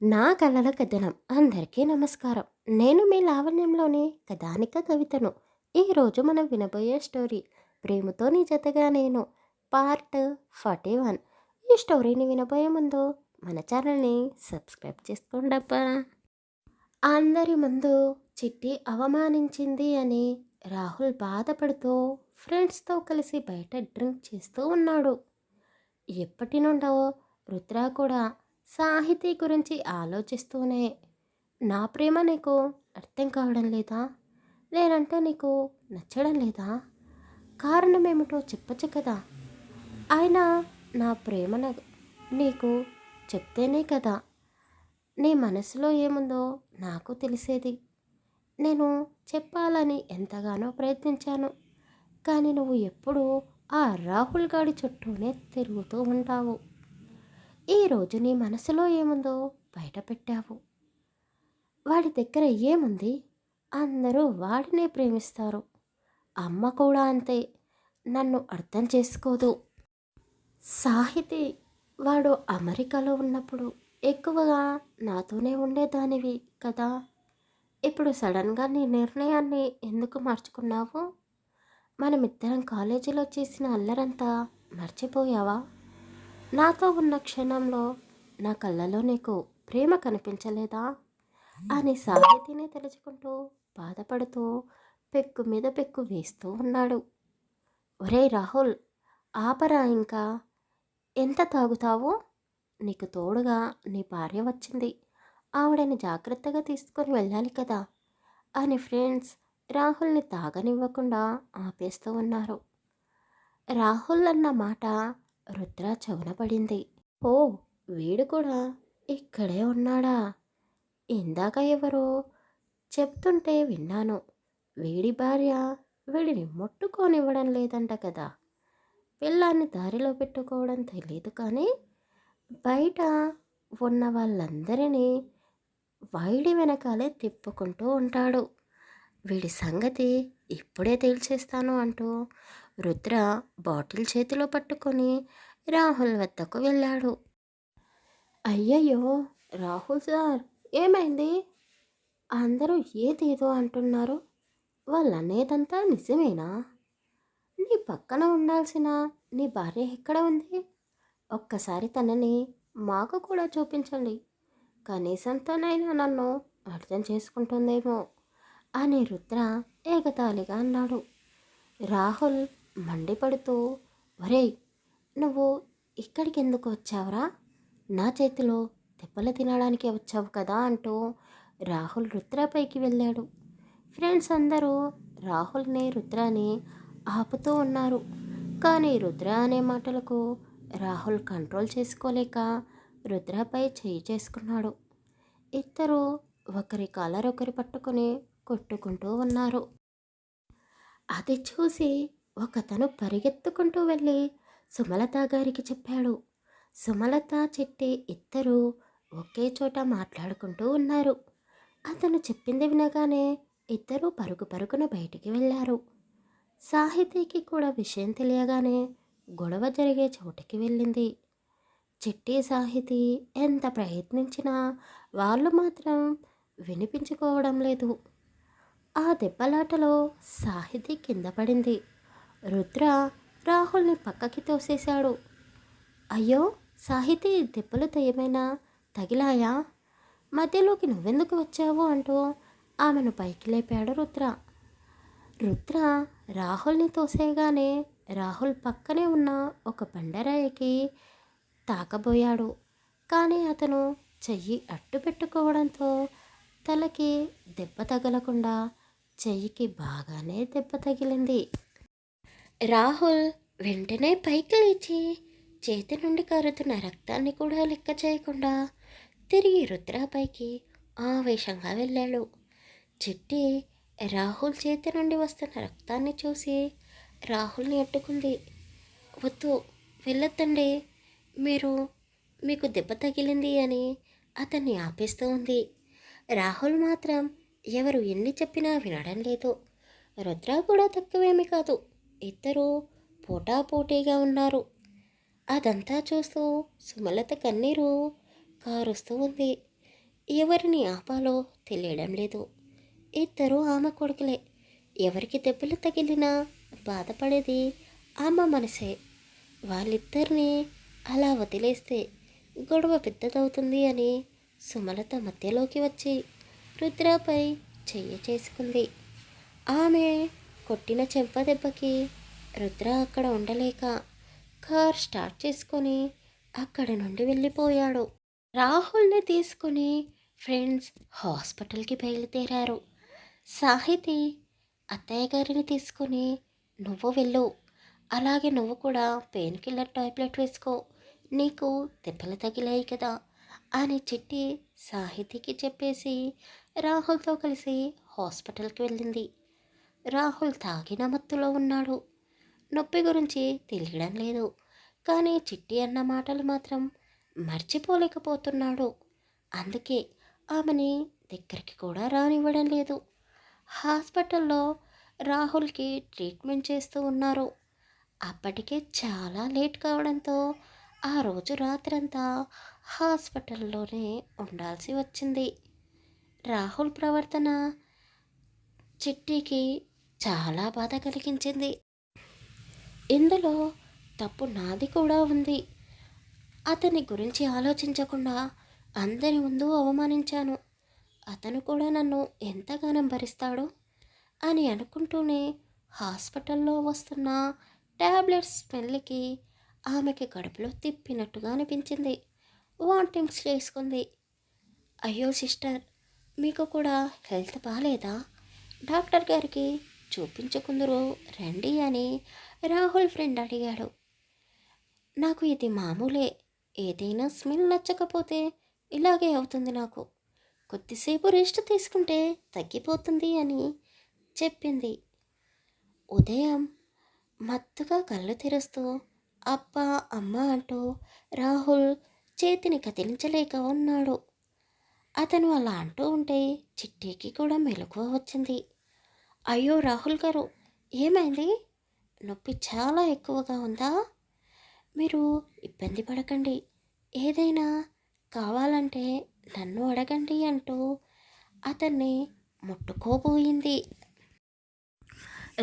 నా కలల కథనం అందరికీ నమస్కారం. నేను మీ లావణ్యంలోని కథానిక కవితను. ఈరోజు మనం వినబోయే స్టోరీ ప్రేమతో నీ జతగా నేను పార్ట్ 41. ఈ స్టోరీని వినబోయే ముందు మన ఛానల్ని సబ్స్క్రైబ్ చేసుకోండబ్బా. అందరి ముందు చిట్టి అవమానించింది అని రాహుల్ బాధపడుతూ ఫ్రెండ్స్తో కలిసి బయట డ్రింక్ చేస్తూ ఉన్నాడు. ఎప్పటి నుండో రుద్ర కూడా సాహితీ గురించి ఆలోచిస్తూనే, నా ప్రేమ నీకు అర్థం కావడం లేదా, నేనంటే నీకు నచ్చడం లేదా, కారణం ఏమిటో చెప్పచ్చు కదా, అయినా నా ప్రేమ నీకు చెప్తేనే కదా నీ మనసులో ఏముందో నాకు తెలిసేది. నేను చెప్పాలని ఎంతగానో ప్రయత్నించాను, కానీ నువ్వు ఎప్పుడూ ఆ రాహుల్ గాడి చుట్టూనే తిరుగుతూ ఉంటావు. ఈరోజు నీ మనసులో ఏముందో బయట పెట్టావు. వాడి దగ్గర ఏముంది? అందరూ వాడినే ప్రేమిస్తారు. అమ్మ కూడా అంతే, నన్ను అర్థం చేసుకోదు. సాహితి, వాడు అమెరికాలో ఉన్నప్పుడు ఎక్కువగా నాతోనే ఉండేదానివి కదా. ఇప్పుడు సడన్గా నీ నిర్ణయాన్ని ఎందుకు మార్చుకున్నావు? మనమిద్దరం కాలేజీలో చేసిన అల్లరంతా మర్చిపోయావా? నాతో ఉన్న క్షణంలో నా కళ్ళలో నీకు ప్రేమ కనిపించలేదా అని సాహితీని తలుచుకుంటూ బాధపడుతూ పెక్కు మీద పెక్కు వేస్తూ ఉన్నాడు. ఒరే రాహుల్, ఆపరా ఇంకా, ఎంత తాగుతావో? నీకు తోడుగా నీ భార్య వచ్చింది, ఆవిడని జాగ్రత్తగా తీసుకొని వెళ్ళాలి కదా అని ఫ్రెండ్స్ రాహుల్ని తాగనివ్వకుండా ఆపేస్తూ ఉన్నారు. రాహుల్ అన్న మాట రుద్ర చెవున పడింది. ఓ, వీడు కూడా ఇక్కడే ఉన్నాడా? ఇందాక ఎవరో చెప్తుంటే విన్నాను, వీడి భార్య వీడిని ముట్టుకోనివ్వడం లేదంట కదా. పిల్లాన్ని దారిలో పెట్టుకోవడం తెలీదు, కానీ బయట ఉన్న వాళ్ళందరినీ వైడి వెనకాలే తిప్పుకుంటూ ఉంటాడు. వీడి సంగతి ఇప్పుడే తేల్చేస్తాను అంటూ రుద్ర బాటిల్ చేతిలో పట్టుకొని రాహుల్ వద్దకు వెళ్ళాడు. అయ్యయ్యో రాహుల్ సార్, ఏమైంది? అందరూ ఏదేదో అంటున్నారు, వాళ్ళనేదంతా నిజమేనా? నీ పక్కన ఉండాల్సిన నీ భార్య ఎక్కడ ఉంది? ఒక్కసారి తనని మాకు కూడా చూపించండి, కనీసం తనైనా నన్ను అర్థం చేసుకుంటుందేమో అని రుద్ర ఏగతాళిగా అన్నాడు. రాహుల్ మండిపడుతూ, ఒరేయ్, నువ్వు ఇక్కడికి ఎందుకు వచ్చావురా? నా చేతిలో దెబ్బలు తినడానికి వచ్చావు కదా అంటూ రాహుల్ రుద్రపైకి వెళ్ళాడు. ఫ్రెండ్స్ అందరూ రాహుల్ని రుద్రాని ఆపుతూ ఉన్నారు, కానీ రుద్ర అనే మాటలకు రాహుల్ కంట్రోల్ చేసుకోలేక రుద్రపై చేయి చేసుకున్నాడు. ఇద్దరు ఒకరి కాలర్ ఒకరి పట్టుకొని కొట్టుకుంటూ ఉన్నారు. అది చూసి ఒకతను పరిగెత్తుకుంటూ వెళ్ళి సుమలత గారికి చెప్పాడు. సుమలత చిట్టి ఇద్దరూ ఒకే చోట మాట్లాడుకుంటూ ఉన్నారు. అతను చెప్పింది వినగానే ఇద్దరూ పరుగు పరుగున బయటికి వెళ్ళారు. సాహితీకి కూడా విషయం తెలియగానే గొడవ జరిగే చోటికి వెళ్ళింది. చిట్టి సాహితీ ఎంత ప్రయత్నించినా వాళ్ళు మాత్రం వినిపించుకోవడం లేదు. ఆ దెబ్బలాటలో సాహితీ కింద పడింది. రుద్ర రాహుల్ని పక్కకి తోసేశాడు. అయ్యో సాహితీ, దెబ్బలు ఏమైనా తగిలాయా? మధ్యలోకి నువ్వెందుకు వచ్చావు అంటూ ఆమెను పైకి లేపాడు రుద్ర. రుద్ర రాహుల్ని తోసేయగానే రాహుల్ పక్కనే ఉన్న ఒక బండరాయికి తాకబోయాడు, కానీ అతను చెయ్యి అడ్డు పెట్టుకోవడంతో తలకి దెబ్బ తగలకుండా చెయ్యికి బాగానే దెబ్బ తగిలింది. రాహుల్ వెంటనే పైకి లేచి చేతి నుండి కారుతున్న రక్తాన్ని కూడా లెక్క చేయకుండా తిరిగి రుద్రపైకి ఆవేశంగా వెళ్ళాడు. చిట్టి రాహుల్ చేతి నుండి వస్తున్న రక్తాన్ని చూసి రాహుల్ని అడ్డుకుంది. వద్దు, వెళ్ళొద్దండి, మీకు దెబ్బ తగిలింది అని అతన్ని ఆపేస్తూ ఉంది. రాహుల్ మాత్రం ఎవరు ఎన్ని చెప్పినా వినడం లేదు. రుద్ర కూడా తక్కువేమీ కాదు, ఇద్దరూ పోటాపోటీగా ఉన్నారు. అదంతా చూస్తూ సుమలత కన్నీరు కారుస్తూ ఉంది. ఎవరిని ఆపాలో తెలియడం లేదు. ఇద్దరు ఆమె కొడుకులే. ఎవరికి దెబ్బలు తగిలినా బాధపడేది ఆమె మనసే. వాళ్ళిద్దరినీ అలా వదిలేస్తే గొడవ పెద్దదవుతుంది అని సుమలత మధ్యలోకి వచ్చి రుద్రపై చెయ్యి చేసుకుంది. ఆమె కొట్టిన చెంపదెబ్బకి రుద్ర అక్కడ ఉండలేక కార్ స్టార్ట్ చేసుకొని అక్కడి నుండి వెళ్ళిపోయాడు. రాహుల్ని తీసుకుని ఫ్రెండ్స్ హాస్పిటల్కి బయలుదేరారు. సాహితి అత్తయ్య గారిని తీసుకొని నువ్వు వెళ్ళు, అలాగే నువ్వు కూడా పెయిన్ కిల్లర్ టాబ్లెట్ వేసుకో, నీకు దెబ్బలు తగిలాయి కదా అని చిట్టి సాహితికి చెప్పేసి రాహుల్తో కలిసి హాస్పిటల్కి వెళ్ళింది. రాహుల్ తాగిన మత్తులో ఉన్నాడు. నొప్పి గురించి తెలియడం లేదు, కానీ చిట్టి అన్న మాటలు మాత్రం మర్చిపోలేకపోతున్నాడు. అందుకే ఆమెని దగ్గరికి కూడా రానివ్వడం లేదు. హాస్పిటల్లో రాహుల్కి ట్రీట్మెంట్ చేస్తూ ఉన్నారు. అప్పటికే చాలా లేట్ కావడంతో ఆ రోజు రాత్రంతా హాస్పిటల్లోనే ఉండాల్సి వచ్చింది. రాహుల్ ప్రవర్తన చిట్టికి చాలా బాధ కలిగించింది. ఇందులో తప్పు నాది కూడా ఉంది. అతని గురించి ఆలోచించకుండా అందరి ముందు అవమానించాను. అతను కూడా నన్ను ఎంతగానో భరిస్తాడు అని అనుకుంటూనే హాస్పిటల్లో వస్తున్న ట్యాబ్లెట్స్ స్మెల్కి ఆమెకి కడుపులో తిప్పినట్టుగా అనిపించింది. వాంటింగ్స్ చేసుకుంది. అయ్యో సిస్టర్, మీకు కూడా హెల్త్ బాగాలేదా? డాక్టర్ గారికి చూపించుకుందరు రండి అని రాహుల్ ఫ్రెండ్ అడిగాడు. నాకు ఇది మామూలే, ఏదైనా స్మెల్ నచ్చకపోతే ఇలాగే అవుతుంది నాకు. కొద్దిసేపు రెస్ట్ తీసుకుంటే తగ్గిపోతుంది అని చెప్పింది. ఉదయం మత్తుగా కళ్ళు తెరుస్తూ అబ్బా అమ్మ అంటూ రాహుల్ చేతిని కదిలించలేక ఉన్నాడు. అతను అలా అంటూ ఉంటే చిట్టికి కూడా మెలకువ వచ్చింది. అయ్యో రాహుల్ గారు, ఏమైంది? నొప్పి చాలా ఎక్కువగా ఉందా? మీరు ఇబ్బంది పడకండి, ఏదైనా కావాలంటే నన్ను అడగండి అంటూ అతన్ని ముట్టుకోబోయింది.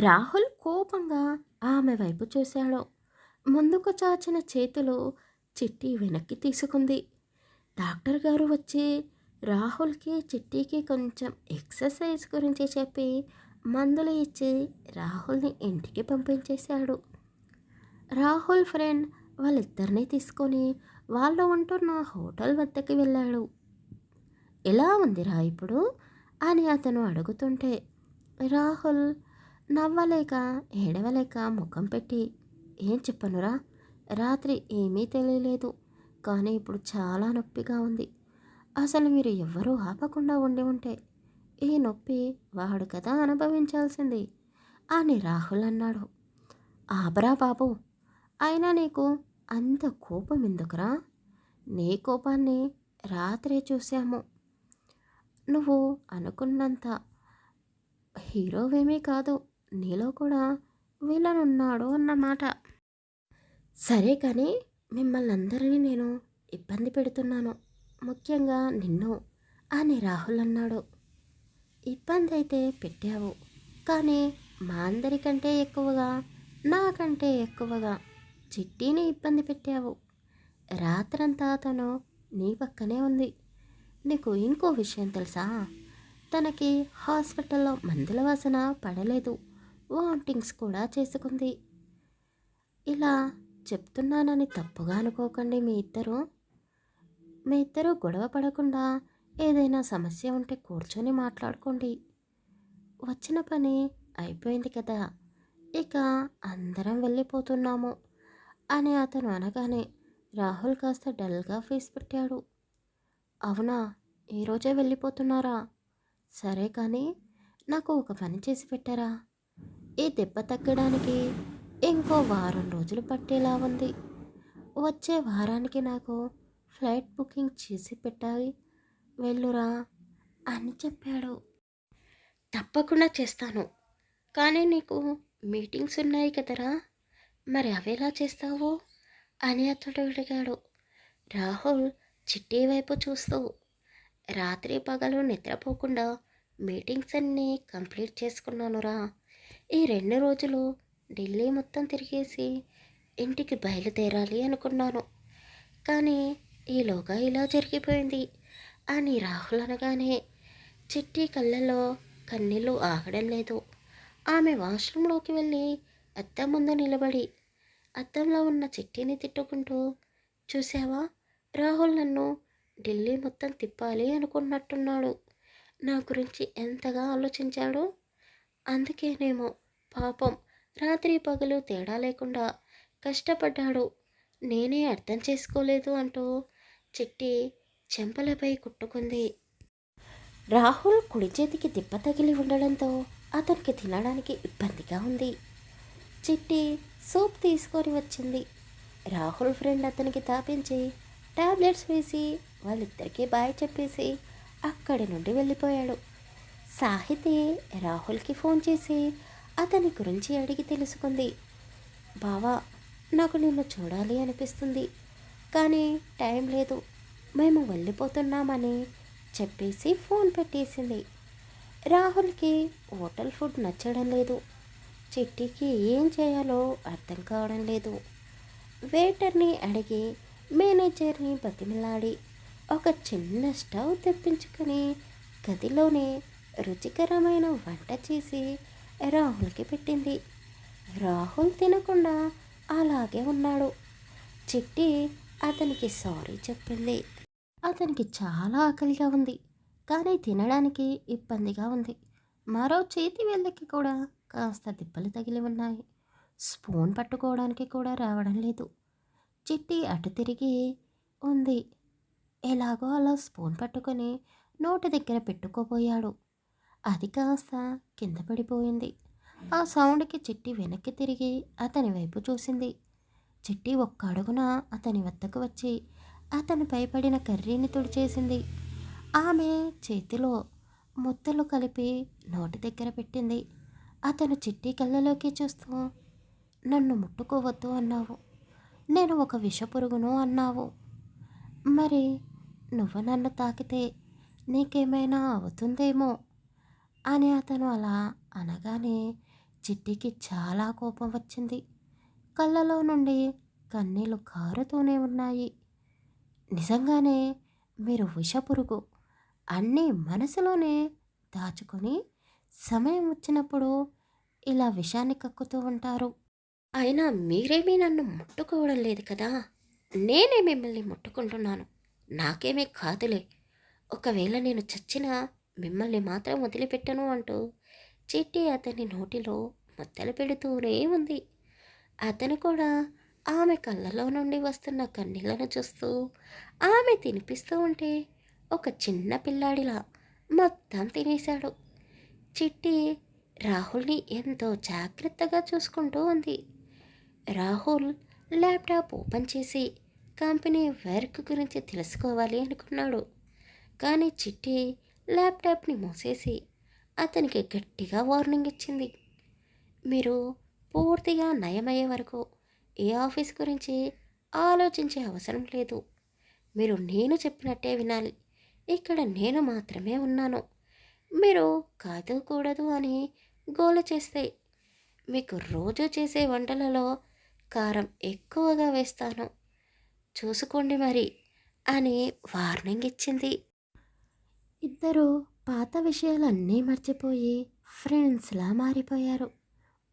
రాహుల్ కోపంగా ఆమె వైపు చూశాడు. ముందుకు చాచిన చేతులు చిట్టి వెనక్కి తీసుకుంది. డాక్టర్ గారు వచ్చి రాహుల్కి చిట్టికి కొంచెం ఎక్సర్సైజ్ గురించి చెప్పి మందులు ఇచ్చి రాహుల్ని ఇంటికి పంపించేశాడు. రాహుల్ ఫ్రెండ్ వాళ్ళిద్దరినీ తీసుకొని వాళ్ళు ఉంటున్న హోటల్ వద్దకు వెళ్ళాడు. ఎలా ఉందిరా ఇప్పుడు అని అతను అడుగుతుంటే రాహుల్ నవ్వలేక ఏడవలేక ముఖం పెట్టి ఏం చెప్పనురా, రాత్రి ఏమీ తెలియలేదు, కానీ ఇప్పుడు చాలా నొప్పిగా ఉంది. అసలు మీరు ఎవ్వరూ ఆపకుండా ఉండి ఉంటే ఈ నొప్పి వాడు కదా అనుభవించాల్సింది అని రాహుల్ అన్నాడు. ఆపరా బాబు, అయినా నీకు అంత కోపం ఎందుకురా? నీ కోపాన్ని రాత్రే చూశాము. నువ్వు అనుకున్నంత హీరోవేమీ కాదు, నీలో కూడా విలన్ ఉన్నాడు అన్నమాట. సరే కానీ మిమ్మల్ని అందరినీ నేను ఇబ్బంది పెడుతున్నాను, ముఖ్యంగా నిన్ను అని రాహుల్ అన్నాడు. ఇబ్బంది అయితే పెట్టావు, కానీ మా అందరికంటే ఎక్కువగా, నాకంటే ఎక్కువగా చిట్టిని ఇబ్బంది పెట్టావు. రాత్రంతా తను నీ పక్కనే ఉంది. నీకు ఇంకో విషయం తెలుసా? తనకి హాస్పిటల్లో మందుల వాసన పడలేదు, వామిటింగ్స్ కూడా చేసుకుంది. ఇలా చెప్తున్నానని తప్పుగా అనుకోకండి. మీ ఇద్దరు గొడవ పడకుండా ఏదైనా సమస్య ఉంటే కూర్చొని మాట్లాడుకోండి. వచ్చిన పని అయిపోయింది కదా, ఇక అందరం వెళ్ళిపోతున్నాము అని అతను అనగానే రాహుల్ కాస్త డల్గా ఫేస్ పెట్టాడు. అవునా, ఈరోజే వెళ్ళిపోతున్నారా? సరే కానీ నాకు ఒక పని చేసి పెట్టారా? ఈ దెబ్బ తగ్గడానికి ఇంకో వారం రోజులు పట్టేలా ఉంది. వచ్చే వారానికి నాకు ఫ్లైట్ బుకింగ్ చేసి పెట్టాలి, వెళ్ళురా అని చెప్పాడు. తప్పకుండా చేస్తాను, కానీ నీకు మీటింగ్స్ ఉన్నాయి కదరా, మరి అవి ఎలా చేస్తావు అని అతడు అడిగాడు. రాహుల్ చిట్టి వైపు చూస్తూ రాత్రి పగలు నిద్రపోకుండా మీటింగ్స్ అన్నీ కంప్లీట్ చేసుకున్నానురా. ఈ 2 రోజులు ఢిల్లీ మొత్తం తిరిగేసి ఇంటికి బయలుదేరాలి అనుకున్నాను. కానీ ఈలోగా ఇలా జరిగిపోయింది అని రాహుల్ అనగానే చిట్టి కళ్ళల్లో కన్నీళ్ళు ఆగడం లేదు. ఆమె వాష్రూంలోకి వెళ్ళి అద్దం ముందు నిలబడి అద్దంలో ఉన్న చిట్టిని తిట్టుకుంటూ, చూసావా, రాహుల్ నన్ను ఢిల్లీ మొత్తం తిప్పాలి అనుకున్నట్టున్నాడు. నా గురించి ఎంతగా ఆలోచించాడు. అందుకేనేమో పాపం రాత్రి పగలు తేడా లేకుండా కష్టపడ్డాడు. నేనే అర్థం చేసుకోలేదు అంటూ చిట్టి చెంపలపై కుట్టుకుంది. రాహుల్ కుడి చేతికి దెబ్బ తగిలి ఉండడంతో అతనికి తినడానికి ఇబ్బందిగా ఉంది. చిట్టి సూప్ తీసుకొని వచ్చింది. రాహుల్ ఫ్రెండ్ అతనికి తాపించి టాబ్లెట్స్ వేసి వాళ్ళిద్దరికీ బాయ్ చెప్పేసి అక్కడి నుండి వెళ్ళిపోయాడు. సాహితి రాహుల్కి ఫోన్ చేసి అతని గురించి అడిగి తెలుసుకుంది. బావా, నాకు నిన్ను చూడాలి అనిపిస్తుంది, కానీ టైం లేదు, మేము వెళ్ళిపోతున్నామని చెప్పేసి ఫోన్ పెట్టేసింది. రాహుల్కి హోటల్ ఫుడ్ నచ్చడం లేదు. చిట్టికి ఏం చేయాలో అర్థం కావడం లేదు. వెయిటర్ని అడిగి మేనేజర్ని బతిమిలాడి ఒక చిన్న స్టవ్ తెప్పించుకొని గదిలోనే రుచికరమైన వంట చేసి రాహుల్కి పెట్టింది. రాహుల్ తినకుండా అలాగే ఉన్నాడు. చిట్టి అతనికి సారీ చెప్పింది. అతనికి చాలా ఆకలిగా ఉంది, కానీ తినడానికి ఇబ్బందిగా ఉంది. మరో చేతి వేళ్ళకి కూడా కాస్త దెబ్బలు తగిలి ఉన్నాయి. స్పూన్ పట్టుకోవడానికి కూడా రావడం లేదు. చిట్టి అటు తిరిగి ఉంది. ఎలాగో అలా స్పూన్ పట్టుకొని నోటి దగ్గర పెట్టుకోబోయాడు. అది కాస్త కింద పడిపోయింది. ఆ సౌండ్కి చిట్టి వెనక్కి తిరిగి అతని వైపు చూసింది. చిట్టి ఒక్క అడుగున అతని వద్దకు వచ్చి అతనిపై పడిన కర్రీని తుడిచేసింది. ఆమె చేతిలో ముద్దలు కలిపి నోటి దగ్గర పెట్టింది. అతను చిట్టి కళ్ళలోకి చూస్తూ, నన్ను ముట్టుకోవద్దు అన్నావు, నేను ఒక విషపురుగును అన్నావు, మరి నువ్వు నన్ను తాకితే నీకేమైనా అవుతుందేమో అని అతను అలా అనగానే చిట్టికి చాలా కోపం వచ్చింది. కళ్ళలో నుండి కన్నీళ్ళు కారుతూనే ఉన్నాయి. నిజంగానే మీరు విషపురుగు, అన్నీ మనసులోనే దాచుకొని సమయం వచ్చినప్పుడు ఇలా విషాన్ని కక్కుతూ ఉంటారు. అయినా మీరేమీ నన్ను ముట్టుకోవడం లేదు కదా, నేనే మిమ్మల్ని ముట్టుకుంటున్నాను. నాకేమీ కాదులే. ఒకవేళ నేను చచ్చినా మిమ్మల్ని మాత్రం వదిలిపెట్టను అంటూ చిట్టి అతని నోటిలో ముద్దలు పెడుతూనే ఉంది. అతను కూడా ఆమె కళ్ళలో నుండి వస్తున్న కన్నీళ్లను చూస్తూ ఆమె తినిపిస్తూ ఉంటే ఒక చిన్న పిల్లాడిలా మొత్తం తినేశాడు. చిట్టి రాహుల్ని ఎంతో జాగ్రత్తగా చూసుకుంటూ ఉంది. రాహుల్ ల్యాప్టాప్ ఓపెన్ చేసి కంపెనీ వర్క్ గురించి తెలుసుకోవాలి అనుకున్నాడు. కానీ చిట్టి ల్యాప్టాప్ని మూసేసి అతనికి గట్టిగా వార్నింగ్ ఇచ్చింది. మీరు పూర్తిగా నయమయ్యే వరకు ఏ ఆఫీస్ గురించి ఆలోచించే అవసరం లేదు. మీరు నేను చెప్పినట్టే వినాలి. ఇక్కడ నేను మాత్రమే ఉన్నాను. మీరు కాదు కూడదు అని గోల చేస్తే మీకు రోజు చేసే వంటలలో కారం ఎక్కువగా వేస్తాను, చూసుకోండి మరి అని వార్నింగ్ ఇచ్చింది. ఇద్దరు పాత విషయాలన్నీ మర్చిపోయి ఫ్రెండ్స్లా మారిపోయారు.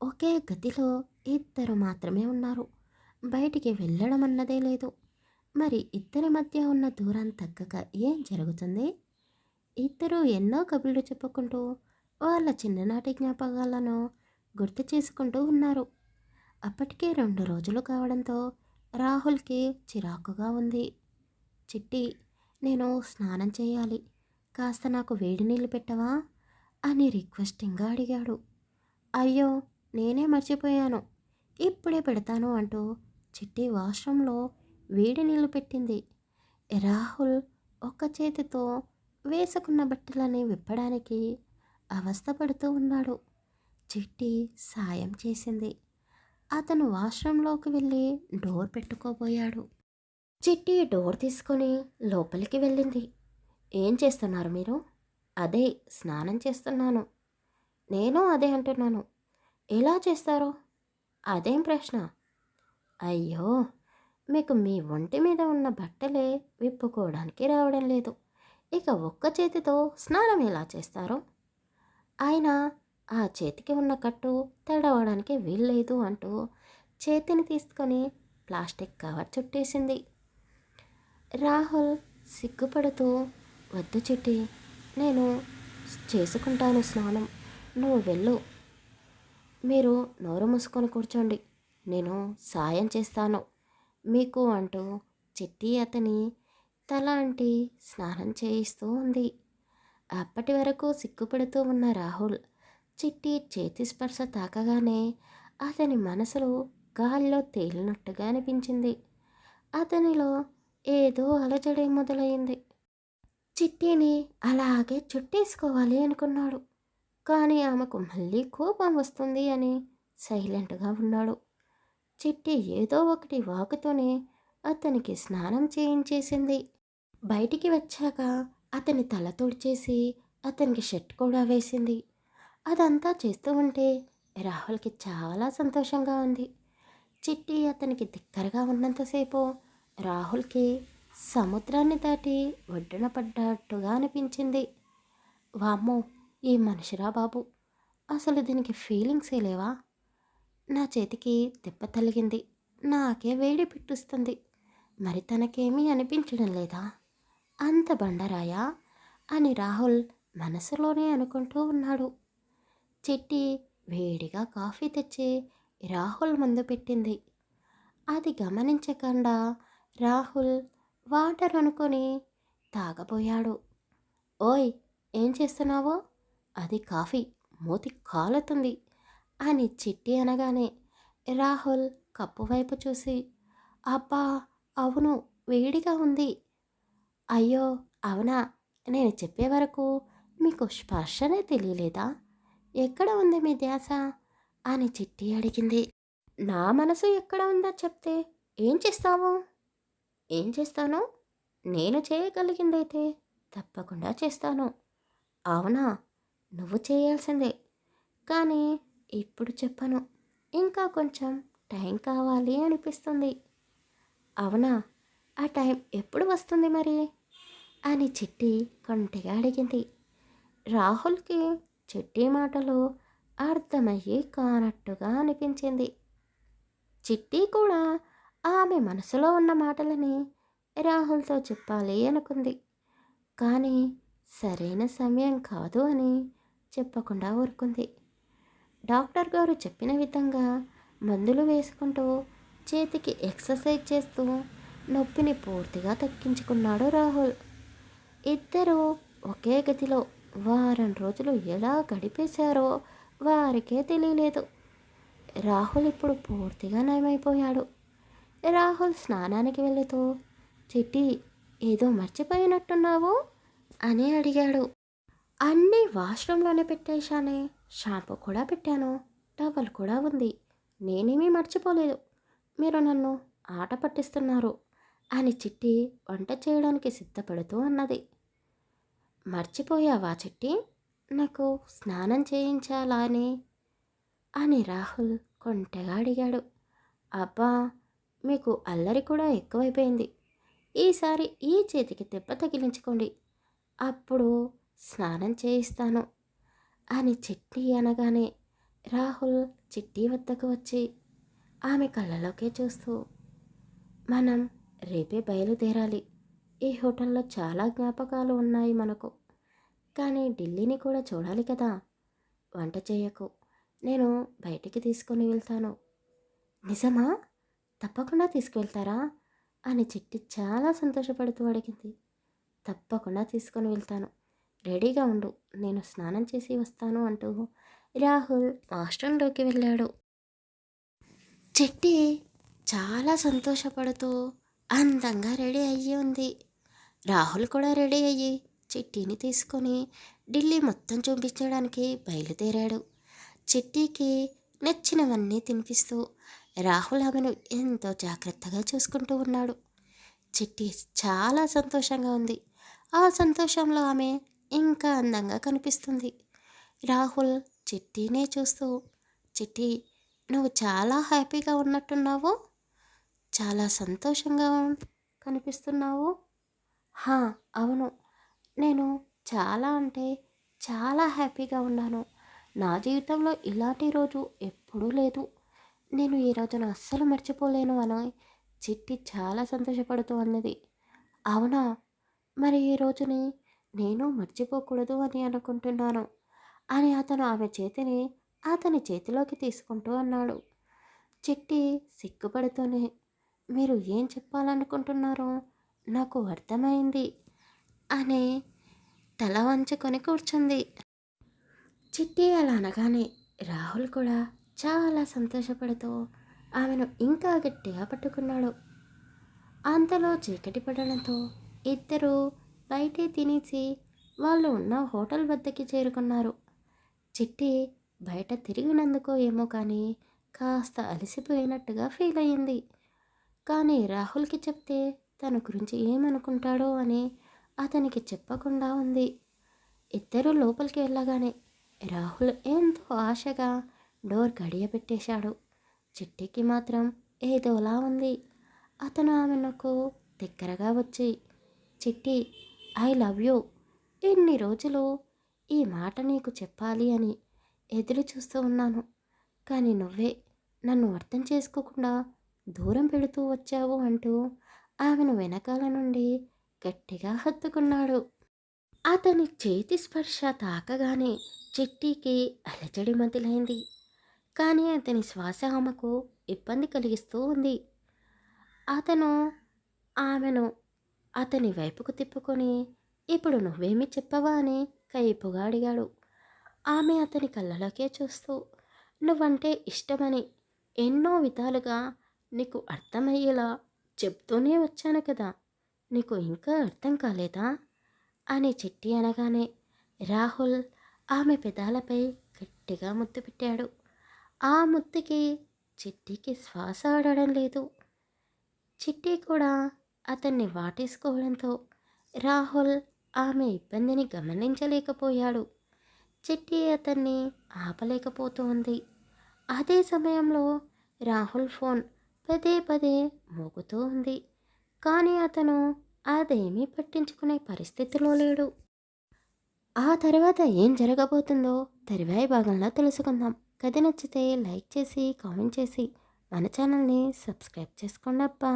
ఒకే గదిలో ఇద్దరు మాత్రమే ఉన్నారు. బయటికి వెళ్ళడం అన్నదే లేదు. మరి ఇద్దరి మధ్య ఉన్న దూరం తగ్గక ఏం జరుగుతుంది? ఇద్దరూ ఎన్నో కబుర్లు చెప్పుకుంటూ వాళ్ళ చిన్ననాటి జ్ఞాపకాలను గుర్తు చేసుకుంటూ ఉన్నారు. అప్పటికే 2 రోజులు కావడంతో రాహుల్కి చిరాకుగా ఉంది. చిట్టి, నేను స్నానం చేయాలి, కాస్త నాకు వేడి నీళ్ళు పెట్టవా అని రిక్వెస్టింగ్గా అడిగాడు. అయ్యో, నేనే మర్చిపోయాను, ఇప్పుడే పెడతాను అంటూ చిట్టి వాష్రూంలో వేడి నీళ్ళు పెట్టింది. రాహుల్ ఒక్క చేతితో వేసుకున్న బట్టలని విప్పడానికి అవస్థపడుతూ ఉన్నాడు. చిట్టి సాయం చేసింది. అతను వాష్రూంలోకి వెళ్ళి డోర్ పెట్టుకోబోయాడు. చిట్టి డోర్ తీసుకొని లోపలికి వెళ్ళింది. ఏం చేస్తున్నారు మీరు? అదే స్నానం చేస్తున్నాను. నేను అదే అంటున్నాను. ఎలా చేస్తారో? అదేం ప్రశ్న? అయ్యో! మీకు మీ ఒంటి మీద ఉన్న బట్టలే విప్పుకోవడానికి రావడం లేదు. ఇక ఒక్క చేతితో స్నానం ఎలా చేస్తారో? ఆయన ఆ చేతికి ఉన్న కట్టు తడవడానికి వీల్లేదు అంటూ చేతిని తీసుకొని ప్లాస్టిక్ కవర్ చుట్టేసింది. రాహుల్ సిగ్గుపడుతూ, వద్దు చిట్టి, నేను చేసుకుంటాను స్నానం, నువ్వు వెళ్ళు, మీరు నోరు మూసుకొని కూర్చోండి, నేను సాయం చేస్తాను మీకు అంటూ చిట్టి అతని తల అంటి స్నానం చేయిస్తూ ఉంది. అప్పటి వరకు సిగ్గుపడుతూ ఉన్న రాహుల్ చిట్టి చేతి స్పర్శ తాకగానే అతని మనసులో గాల్లో తేలినట్టుగా అనిపించింది. అతనిలో ఏదో అలజడి మొదలైంది. చిట్టిని అలాగే చుట్టేసుకోవాలి అనుకున్నాడు. కానీ ఆమెకు మళ్ళీ కోపం వస్తుంది అని సైలెంట్గా ఉన్నాడు. చిట్టి ఏదో ఒకటి వాకుతోనే అతనికి స్నానం చేయించేసింది. బయటికి వచ్చాక అతని తల తుడిచేసి అతనికి షర్ట్ కూడా వేసింది. అదంతా చేస్తూ ఉంటే రాహుల్కి చాలా సంతోషంగా ఉంది. చిట్టి అతనికి దగ్గరగా ఉన్నంతసేపు రాహుల్కి సముద్రాన్ని దాటి ఒడ్డున పడ్డట్టుగా అనిపించింది. వామ్మో, ఈ మనిషిరా బాబు, అసలు దీనికి ఫీలింగ్సే లేవా? నా చేతికి దెబ్బ తగిలింది, నాకే వేడి పిట్టుస్తుంది, మరి తనకేమీ అనిపించడం లేదా? అంత బండరాయా అని రాహుల్ మనసులోనే అనుకుంటూ ఉన్నాడు. చిట్టి వేడిగా కాఫీ తెచ్చి రాహుల్ ముందు పెట్టింది. అది గమనించకుండా రాహుల్ వాటర్ అనుకొని తాగబోయాడు. ఓయ్, ఏం చేస్తున్నావో? అది కాఫీ, మూతి కాలుతుంది అని చిట్టి అనగానే రాహుల్ కప్పు వైపు చూసి, అబ్బా అవును, వేడిగా ఉంది. అయ్యో అవునా, నేను చెప్పే వరకు మీకు స్పర్శనే తెలియలేదా? ఎక్కడ ఉంది మీ ధ్యాస అని చిట్టి అడిగింది. నా మనసు ఎక్కడ ఉందో చెప్తే ఏం చేస్తావు? ఏం చేస్తాను? నేను చేయగలిగిందైతే తప్పకుండా చేస్తాను. అవునా, నువ్వు చేయాల్సిందే, కానీ ఇప్పుడు చెప్పను, ఇంకా కొంచెం టైం కావాలి అనిపిస్తుంది. అవునా, ఆ టైం ఎప్పుడు వస్తుంది మరి అని చిట్టి కొంటెగా అడిగింది. రాహుల్కి చిట్టి మాటలు అర్థమయ్యి కానట్టుగా అనిపించింది. చిట్టి కూడా ఆమె మనసులో ఉన్న మాటలని రాహుల్తో చెప్పాలి అనుకుంది. కానీ సరైన సమయం కాదు అని చెప్పకుండా ఊరుకుంది. డాక్టర్ గారు చెప్పిన విధంగా మందులు వేసుకుంటూ చేతికి ఎక్సర్సైజ్ చేస్తూ నొప్పిని పూర్తిగా తగ్గించుకున్నాడు రాహుల్. ఇద్దరూ ఒకే గదిలో వారం రోజులు ఎలా గడిపేశారో వారికే తెలియలేదు. రాహుల్ ఇప్పుడు పూర్తిగా నయమైపోయాడు. రాహుల్ స్నానానికి వెళుతూ, చిట్టి, ఏదో మర్చిపోయినట్టున్నావు అని అడిగాడు. అన్నీ వాష్రూమ్లోనే పెట్టేశానే, షాంపూ కూడా పెట్టాను, టవల్ కూడా ఉంది, నేనేమీ మర్చిపోలేదు, మీరు నన్ను ఆట పట్టిస్తున్నారు అని చిట్టి వంట చేయడానికి సిద్ధపడుతూ అన్నది. మర్చిపోయావా చిట్టి, నాకు స్నానం చేయించాలా అని రాహుల్ కొంటెగా అడిగాడు. అబ్బా, మీకు అల్లరి కూడా ఎక్కువైపోయింది, ఈసారి ఈ చేతికి దెబ్బ తగిలించుకోండి, అప్పుడు స్నానం చేయిస్తాను అని చిట్టి అనగానే రాహుల్ చిట్టి వద్దకు వచ్చి ఆమె కళ్ళలోకే చూస్తూ, మనం రేపే బయలుదేరాలి, ఈ హోటల్లో చాలా జ్ఞాపకాలు ఉన్నాయి మనకు, కానీ ఢిల్లీని కూడా చూడాలి కదా, వంట చేయకు, నేను బయటికి తీసుకొని వెళ్తాను. నిజమా? తప్పకుండా తీసుకువెళ్తారా అని చిట్టి చాలా సంతోషపడుతూ అడిగింది. తప్పకుండా తీసుకొని వెళ్తాను, రెడీగా ఉండు, నేను స్నానం చేసి వస్తాను అంటూ రాహుల్ వాష్రూమ్లోకి వెళ్ళాడు. చిట్టి చాలా సంతోషపడుతూ అందంగా రెడీ అయ్యి ఉంది. రాహుల్ కూడా రెడీ అయ్యి చిట్టిని తీసుకొని ఢిల్లీ మొత్తం చూపించడానికి బయలుదేరాడు. చిట్టికి నచ్చినవన్నీ తినిపిస్తూ రాహుల్ ఆమెను ఎంతో జాగ్రత్తగా చూసుకుంటూ ఉన్నాడు. చిట్టి చాలా సంతోషంగా ఉంది. ఆ సంతోషంలో ఆమె ఇంకా అందంగా కనిపిస్తుంది. రాహుల్ చిట్టినే చూస్తూ, చిట్టి, నువ్వు చాలా హ్యాపీగా ఉన్నట్టున్నావు, చాలా సంతోషంగా కనిపిస్తున్నావు. హా, అవును, నేను చాలా అంటే చాలా హ్యాపీగా ఉన్నాను. నా జీవితంలో ఇలాంటి రోజు ఎప్పుడూ లేదు. నేను ఈ రోజును అస్సలు మర్చిపోలేను అని చిట్టి చాలా సంతోషపడుతూ అన్నది. అవునా, మరి ఈ రోజుని నేను మర్చిపోకూడదు అని అనుకుంటున్నాను అని అతను ఆమె చేతిని అతని చేతిలోకి తీసుకుంటూ అన్నాడు. చిట్టి సిగ్గుపడుతూనే, మీరు ఏం చెప్పాలనుకుంటున్నారో నాకు అర్థమైంది అని తల వంచుకొని కూర్చుంది. చిట్టి అలా అనగానే రాహుల్ కూడా చాలా సంతోషపడుతూ ఆమెను ఇంకా గట్టిగా పట్టుకున్నాడు. అంతలో చీకటి పడడంతో ఇద్దరూ బయటే తినేసి వాళ్ళు ఉన్న హోటల్ వద్దకి చేరుకున్నారు. చిట్టి బయట తిరిగినందుకో ఏమో కానీ కాస్త అలసిపోయినట్టుగా ఫీల్ అయ్యింది. కానీ రాహుల్కి చెప్తే తన గురించి ఏమనుకుంటాడో అని అతనికి చెప్పకుండా ఉంది. ఇద్దరూ లోపలికి వెళ్ళగానే రాహుల్ ఎంతో ఆశగా డోర్ గడియ పెట్టేశాడు. చిట్టికి మాత్రం ఏదోలా ఉంది. అతను ఆమెకు దగ్గరగా వచ్చి, చిట్టి, ఐ లవ్ యూ, ఇన్ని రోజులు ఈ మాట నీకు చెప్పాలి అని ఎదురు చూస్తూ ఉన్నాను, కానీ నువ్వే నన్ను అర్థం చేసుకోకుండా దూరం పెడుతూ వచ్చావు అంటూ ఆమెను వెనకాల నుండి గట్టిగా హత్తుకున్నాడు. అతని చేతి స్పర్శ తాకగానే చిట్టికి అలజడి మొదలైంది. కానీ అతని శ్వాస ఆమెకు ఇబ్బంది కలిగిస్తూ ఉంది. అతను ఆమెను అతని వైపుకు తిప్పుకొని, ఇప్పుడు నువ్వేమి చెప్పవా అని కైపుగా అడిగాడు. ఆమె అతని కళ్ళలోకే చూస్తూ, నువ్వంటే ఇష్టమని ఎన్నో విధాలుగా నీకు అర్థమయ్యేలా చెప్తూనే వచ్చాను కదా, నీకు ఇంకా అర్థం కాలేదా అని చిట్టి అనగానే రాహుల్ ఆమె పెదాలపై గట్టిగా ముద్దు పెట్టాడు. ఆ ముద్దుకి చిట్టికి శ్వాస ఆడడం లేదు. చిట్టి కూడా అతన్ని వాటేసుకోవడంతో రాహుల్ ఆమె ఇబ్బందిని గమనించలేకపోయాడు. చిట్టి అతన్ని ఆపలేకపోతోంది. అదే సమయంలో రాహుల్ ఫోన్ పదే పదే మోగుతూ ఉంది. కానీ అతను అదేమీ పట్టించుకునే పరిస్థితిలో లేడు. ఆ తర్వాత ఏం జరగబోతుందో తరువాయి భాగంలో తెలుసుకుందాం. కథ నచ్చితే లైక్ చేసి కామెంట్ చేసి మన ఛానల్ని సబ్స్క్రైబ్ చేసుకోండి అబ్బా.